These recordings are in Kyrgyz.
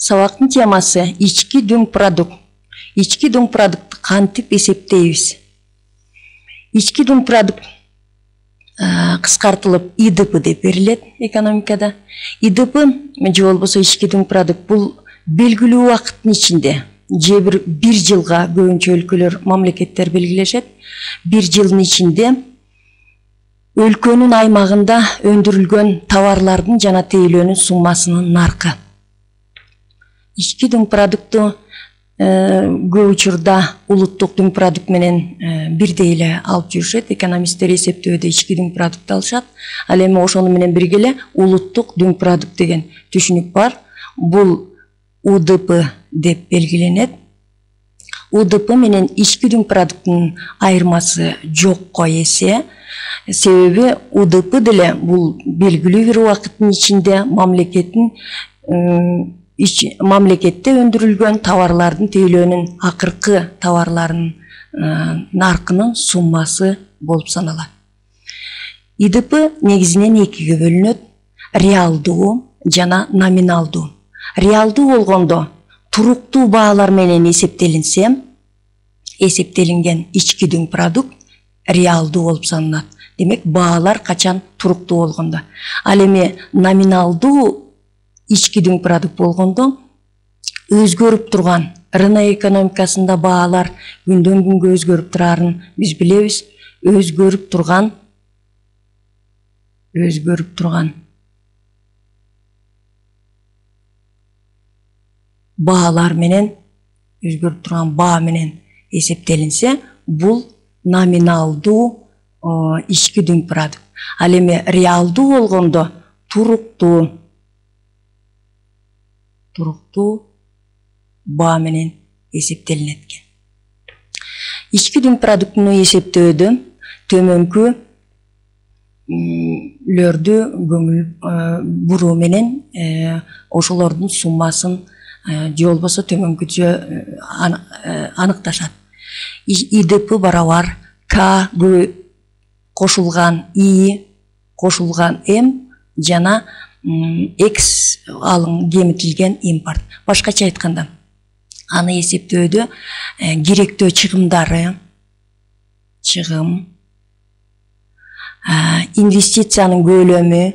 Сабактын темасы ички дүң продукт. Ички дүң продуктты кантип эсептейбиз? Ички дүң продукт кыскартылып ИДП деп берилет экономикада. ИДП же болбосо ички дүң продукт бул белгилүү убакыттын ичинде же бир жылга көбүнчө өлкөлөр, мамлекеттер белгилешет. Бир жылдын ичинде өлкөнүн аймагында өндүрүлгөн товарлардын жана тейлөөнүн суммасынын наркы. Ички дүң продукту көп учурда улуттук дүң продукт менен бирдей эле алып жүрүшөт. Экономисттер эсептөөдө ички дүң продукт алышат. Ал эми ошону менен бирге эле улуттук дүң продукт деген түшүнүк бар. Бул УДП деп белгиленет. УДП менен ички дүң продукттун айырмасы жокко эсе. Себеби УДП деле бул белгилүү бир убакыттын ичинде мамлекетте өндүрүлгөн товарлардын тейлөөнүн акыркы товарларынын наркынын суммасы болуп саналат. ИДП негизинен экиге бөлүнөт: реалдуу жана номиналдуу. Реалдуу болгондо туруктуу баалар менен эсептелинген ички дүң продукт реалдуу болуп саналат. Демек, баалар качан туруктуу болгондо. Ал эми номиналдуу ички дүң продукт болгондо өзгөрүп турган, рынок экономикасында баалар күндөн күнгө өзгөрүп турарын биз билебиз. Өзгөрүп турган баалар менен, өзгөрүп турган баа менен эсептелинсе, бул номиналдуу ички дүң продукт. Ал эми реалдуу болгондо туруктуу баа менен эсептелинет экен. Ички дүң продуктуну эсептөөдө төмөнкү лөрдү көңүл буруу менен ошолордун суммасын же болбосо төмөнкүчө аныкташат. ИДП барабар К кошулган И кошулган М жана X кемитилген импорт. Башкача айтканда, аны эсептөөдө керектөө чыгымдары, инвестициянын көлөмү,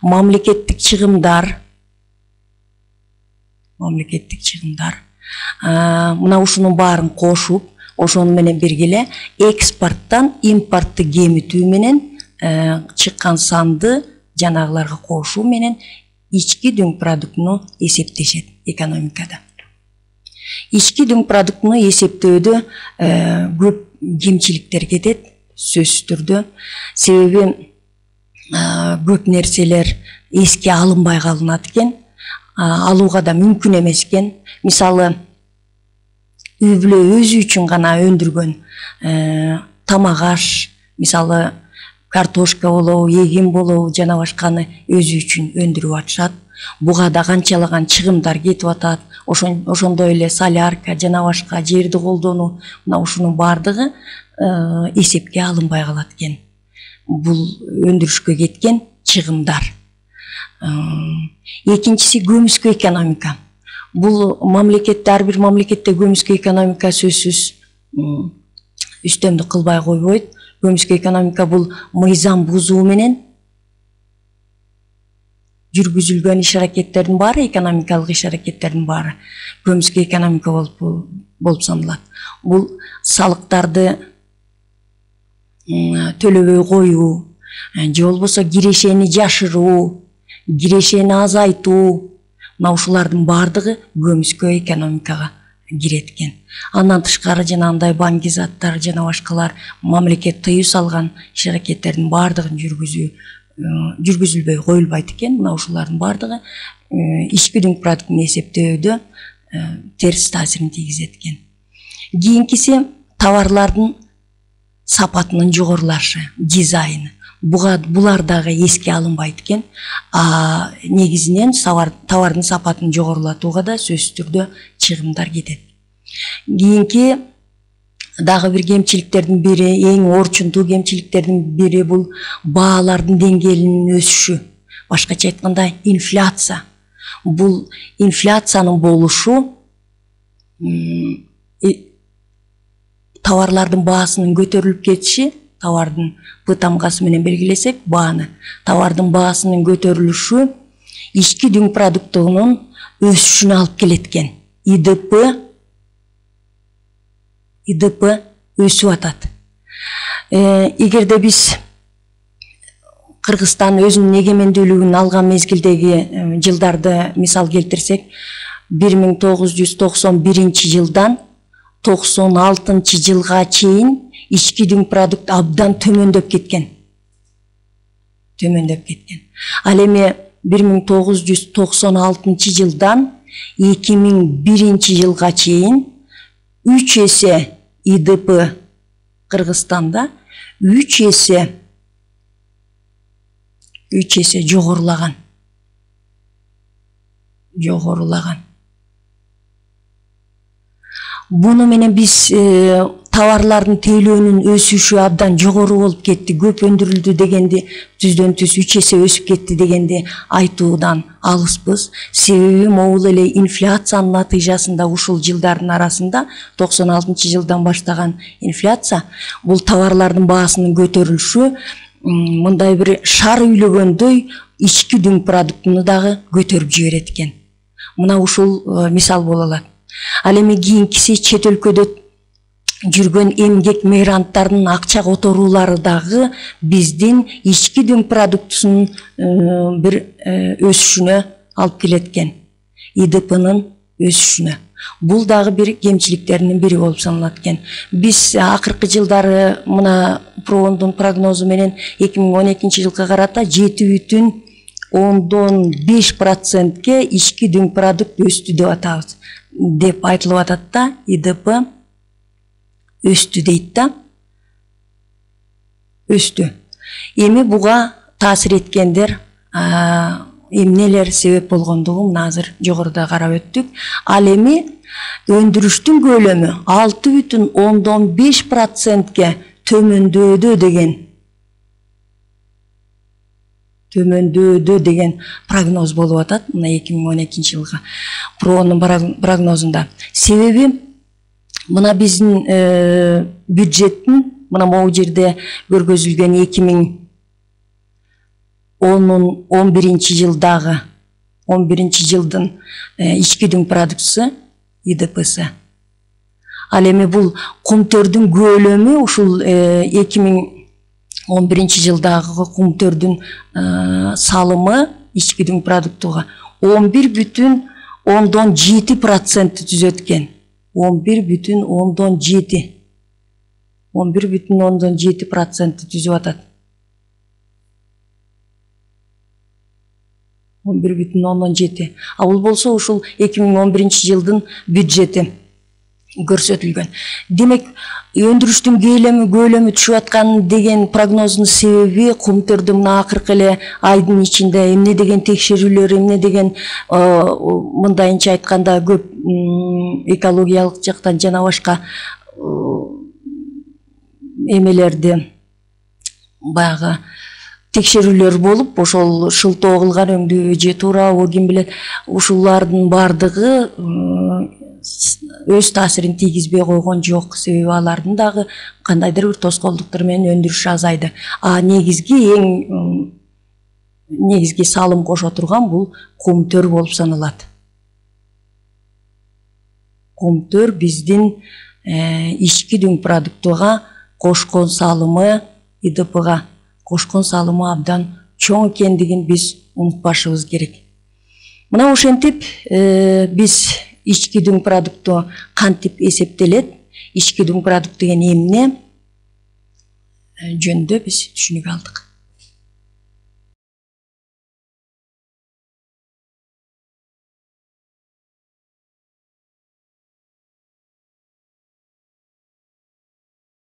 мамлекеттик чыгымдар, мына ушунун баарын кошуп, ошону менен бирге эле экспорттон импортту кемитүү менен чыккан санды жанагыларга кошуу менен ички дүң продуктуну эсептешет экономикада. Ички дүң продуктуну эсептөөдө көп кемчиликтер кетет, сөзсүз түрдө. Себеби көп нерселер эске алынбай калынат экен, алууга да мүмкүн эмес экен. Мисалы, үй бүлө өзү үчүн гана өндүргөн тамак аш, мисалы картошка болобу, эгин болобу, жана башканы өзү үчүн өндүрүп атышат. Буга да канчалаган чыгымдар кетип атат. Ошондой эле солярка жана башка жерди колдонуу, мына ушунун баардыгы эсепке алынбай калат экен. Бул өндүрүшкө кеткен чыгымдар. Экинчиси көмүскө экономика. Бул мамлекетте, ар бир мамлекетте көмүскө экономика сөзсүз үстөмдүк кылбай койбойт. Көмүскө экономика бул мыйзам бузуу менен жүргүзүлгөн иш аракеттердин баары, экономикалык иш аракеттердин баары көмүскө экономика болуп саналат. Бул салыктарды төлөбөй коюу, же болбосо кирешени жашыруу, кирешени азайтуу, мына ушулардын баардыгы көмүскө экономикага кирет экен. Андан тышкары жанагындай банки заттар жана башкалар мамлекет тыюу салган иш аракеттердин баардыгын жүргүзүлбөй коюлбайт экен. Мына ушулардын баардыгы ички дүң продуктун эсептөөдө терс таасирин тийгизет экен. Кийинкиси товарлардын сапатынын жогорулашы, дизайны. Булар дагы эске алынбайт экен. Негизинен товардын сапатын жогорулатууга да сөзсүз түрдө чыгымдар кетет. Кийинки дагы бир кемчиликтердин бири, эң орчунтуу кемчиликтердин бири бул баалардын деңгээлинин өсүшү. Башкача айтканда инфляция. бул инфляциянын болушу товарлардын баасынын көтөрүлүп кетиши, товардын П тамгасы менен белгилесек бааны, товардын баасынын көтөрүлүшү ички дүң продуктунун өсүшүнө алып келет экен. ИДП өсүп атат. Эгерде биз Кыргызстан өзүнүн эгемендүүлүгүн алган мезгилдеги жылдарды мисал келтирсек, 1991 жылдан 96 жылга чейин ички дүң продукт абдан төмөндөп кеткен. Ал эми 1996 жылдан 2001 жылга чейин 3 эсе ИДП Кыргызстанда 3 эсе жогорулаган. Буну менен биз товарлардын тейлөөнүн өсүшү абдан жогору болуп кетти, көп өндүрүлдү дегенди түздөн түз 3 эсе өсүп кетти дегенди айтуудан алыспыз. Себеби могул эле инфляциянын натыйжасында ушул жылдардын арасында 96 жылдан баштаган инфляция, бул товарлардын баасынын көтөрүлүшү мындай бир шар үйлөгөндөй ички дүң продуктуну дагы көтөрүп жиберет экен. Мына ушул мисал боло алат. Ал эми кийинкиси чет өлкөдө жүргөн эмгек мигранттардын акча которуулары дагы биздин ички дүң продуктусунун бир өсүшүнө алып келет экен. ИДПнын өсүшүнө. Бул дагы бир кемчиликтеринин бири болуп саналат экен. Биз акыркы жылдары мына Проондун прогнозу менен 2012 жылга карата 7,5%ке ички дүң продукт өстү деп атабыз. Деп айтылып атат да, ИДП өстү дейт да. Өстү. Эми буга таасир эткендер эмнелер себеп болгондугун азыр жогоруда карап өттүк. Ал эми өндүрүштүн көлөмү 6,5%ке төмөндөдө деген прогноз болуп атат мына 2012 жылга Проонун прогнозунда. Себеби мына биздин бюджеттин мына могу жерде көргөзүлгөн 2011 жылдын ички дүң продуктусу ИДПсы. Ал эми бул кумтөрдүн көлөмү ушул 2011 жылдагы кумтөрдүн салымы ички дүң продуктуга 11,7% түзөт экен. 11,7% түзүп атат. 11,7. А бул болсо ушул 2011 жылдын бюджети көрсөтүлгөн. Демек, өндүрүштүн көлөмү түшүп аткан деген прогноздун себеби кумтөрдү мына акыркы эле айдын ичинде эмне деген текшерүүлөр, эмне деген мындайынча айтканда көп экологиялык жактан жана башка эмелерди баягы текшерүүлөр болуп, ошол шылтоо кылган өңдүү же туурабы ким билет, ушулардын бардыгы өз таасирин тийгизбей койгон жок. Себеби алардын дагы кандайдыр бир тоскоолдуктар менен өндүрүшү азайды. Негизги салым кошо турган бул кумтөр болуп саналат. Кумтөр биздин ички дүң продуктуга кошкон салымы, ИДПга кошкон салымы абдан чоң экендигин биз унутпашыбыз керек. Мына ошентип биз ички дүң продукту кантип эсептелет, ички дүң продукт деген эмне жөнүндө биз түшүнүк алдык.